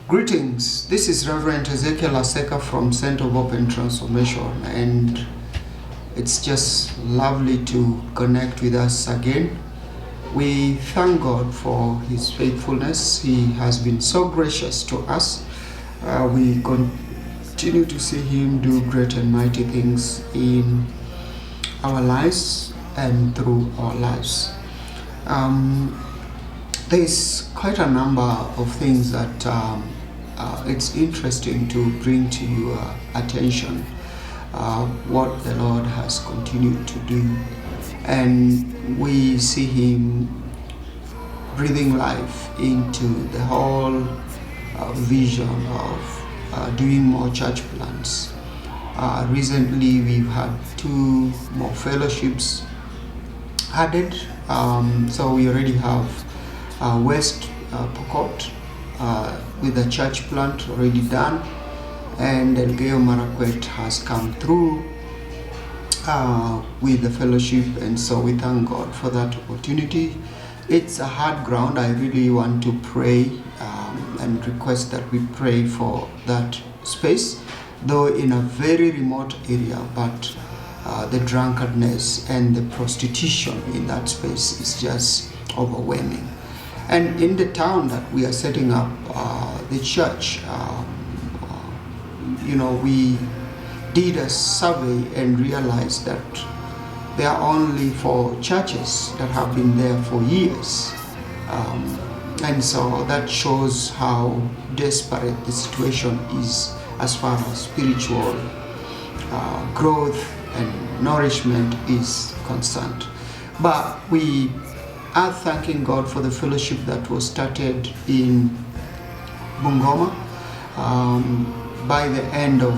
Greetings, this is Reverend Elgeyo Marakwet from Center of Hope and Transformation, and it's just lovely to connect with us again. We thank God for His faithfulness. He has been so gracious to us. We continue to see Him do great and mighty things in our lives and through our lives. There's quite a number of things that it's interesting to bring to your attention what the Lord has continued to do. And we see Him breathing life into the whole vision of doing more church plants. Recently, we've had 2 more fellowships added. So we already have West Pokot with the church plant already done, and Elgeyo Marakwet has come through with the fellowship, and so we thank God for that opportunity. It's a hard ground. I really want to pray and request that we pray for that space, though in a very remote area, but the drunkardness and the prostitution in that space is just overwhelming. And in the town that we are setting up the church, we did a survey and realized that there are only 4 churches that have been there for years. And so that shows how desperate the situation is as far as spiritual growth and nourishment is concerned. But we are thanking God for the fellowship that was started in Bungoma. By the end of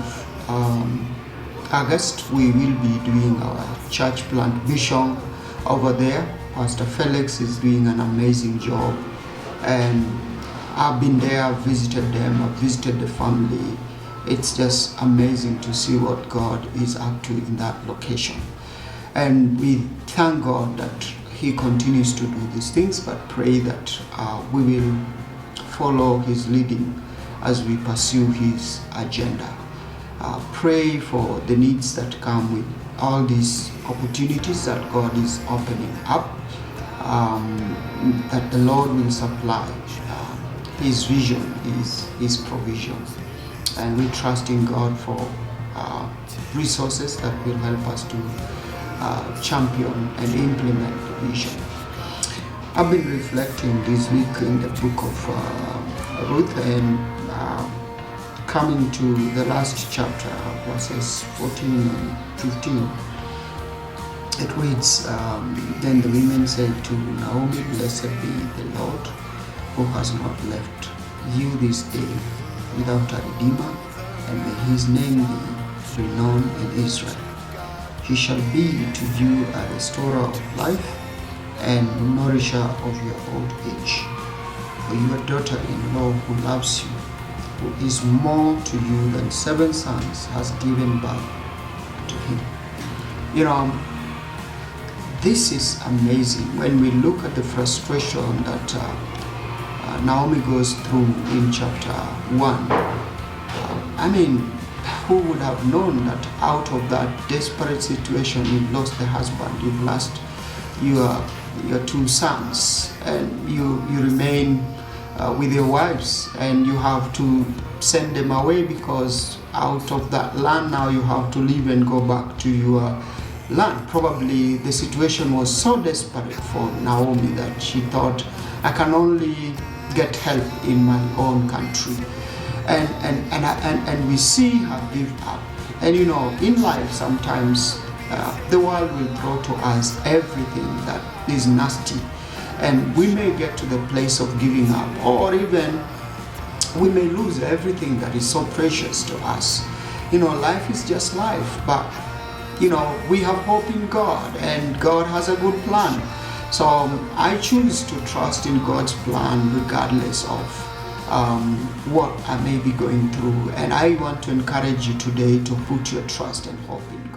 August, we will be doing our church plant vision over there. Pastor Felix is doing an amazing job, and I've been there, I've visited them, I've visited the family. It's just amazing to see what God is up to in that location. And we thank God that He continues to do these things, but pray that we will follow His leading as we pursue His agenda. Pray for the needs that come with all these opportunities that God is opening up, that the Lord will supply His vision, His provision. And we trust in God for resources that will help us to champion and implement the vision. I've been reflecting this week in the book of Ruth, and coming to the last chapter, verses 14 and 15. It reads, Then the women said to Naomi, Blessed be the Lord, who has not left you this day without a redeemer, and may His name be renowned in Israel. He shall be to you a restorer of life and nourisher of your old age. For your daughter-in-law who loves you, who is more to you than 7 sons, has given birth to him. This is amazing when we look at the frustration that Naomi goes through in chapter 1. Who would have known that out of that desperate situation, you've lost the husband, you've lost your 2 sons, and you remain with your wives, and you have to send them away because out of that land now you have to leave and go back to your land. Probably the situation was so desperate for Naomi that she thought, I can only get help in my own country. And we see her give up. And in life sometimes the world will throw to us everything that is nasty, and we may get to the place of giving up, or even we may lose everything that is so precious to us. Life is just life, but we have hope in God, and God has a good plan. So I choose to trust in God's plan regardless of what I may be going through. And I want to encourage you today to put your trust and hope in